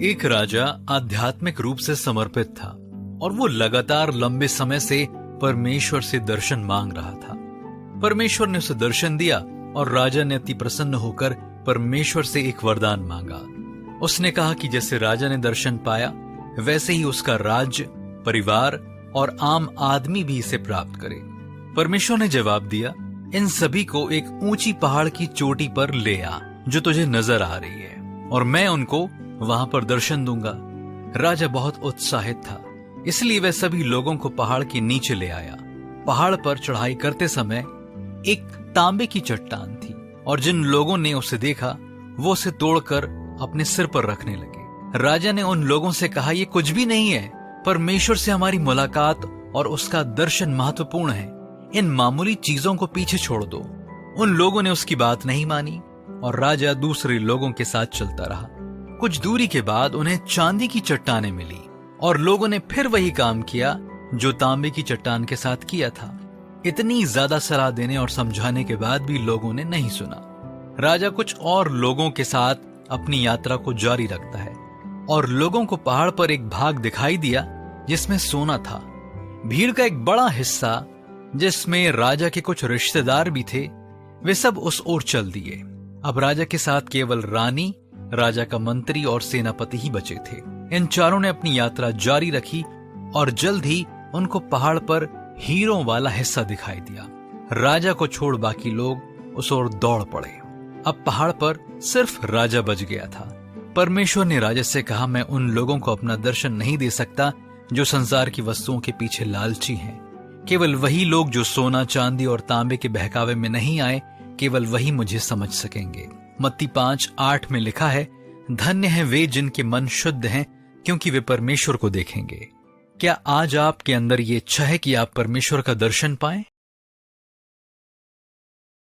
एक राजा आध्यात्मिक रूप से समर्पित था और वो लगातार लंबे समय से परमेश्वर से दर्शन मांग रहा था। परमेश्वर ने उसे दर्शन दिया और राजा ने अति प्रसन्न होकर परमेश्वर से एक वरदान मांगा। उसने कहा कि जैसे राजा ने दर्शन पाया वैसे ही उसका राज्य, परिवार और आम आदमी भी इसे प्राप्त करे। परमेश्वर ने जवाब दिया, इन सभी को एक ऊंची पहाड़ की चोटी पर ले आ जो तुझे नजर आ रही है, और मैं उनको वहां पर दर्शन दूंगा। राजा बहुत उत्साहित था, इसलिए वह सभी लोगों को पहाड़ के नीचे ले आया। पहाड़ पर चढ़ाई करते समय एक तांबे की चट्टान थी और जिन लोगों ने उसे देखा वो उसे तोड़कर अपने सिर पर रखने लगे। राजा ने उन लोगों से कहा, यह कुछ भी नहीं है, परमेश्वर से हमारी मुलाकात और उसका दर्शन महत्वपूर्ण है। इन मामूली चीजों को पीछे छोड़ दो। उन लोगों ने उसकी बात नहीं मानी और राजा दूसरे लोगों के साथ चलता रहा। कुछ दूरी के बाद उन्हें चांदी की चट्टानें मिली और लोगों ने फिर वही काम किया जो तांबे की चट्टान के साथ किया था। इतनी ज्यादा सलाह देने और समझाने के बाद भी लोगों ने नहीं सुना। राजा कुछ और लोगों के साथ अपनी यात्रा को जारी रखता है और लोगों को पहाड़ पर एक भाग दिखाई दिया जिसमें सोना था। भीड़ का एक बड़ा हिस्सा, जिसमें राजा के कुछ रिश्तेदार भी थे, वे सब उस ओर चल दिए। अब राजा के साथ केवल रानी, राजा का मंत्री और सेनापति ही बचे थे। इन चारों ने अपनी यात्रा जारी रखी और जल्द ही उनको पहाड़ पर हीरों वाला हिस्सा दिखाई दिया। राजा को छोड़ बाकी लोग उस ओर दौड़ पड़े। अब पहाड़ पर सिर्फ राजा बच गया था। परमेश्वर ने राजा से कहा, मैं उन लोगों को अपना दर्शन नहीं दे सकता जो संसार की वस्तुओं के पीछे लालची हैं। केवल वही लोग जो सोना, चांदी और तांबे के बहकावे में नहीं आए, केवल वही मुझे समझ सकेंगे। मत्ती 5:8 में लिखा है, धन्य हैं वे जिनके मन शुद्ध हैं, क्योंकि वे परमेश्वर को देखेंगे। क्या आज आपके अंदर ये इच्छा है कि आप परमेश्वर का दर्शन पाएं?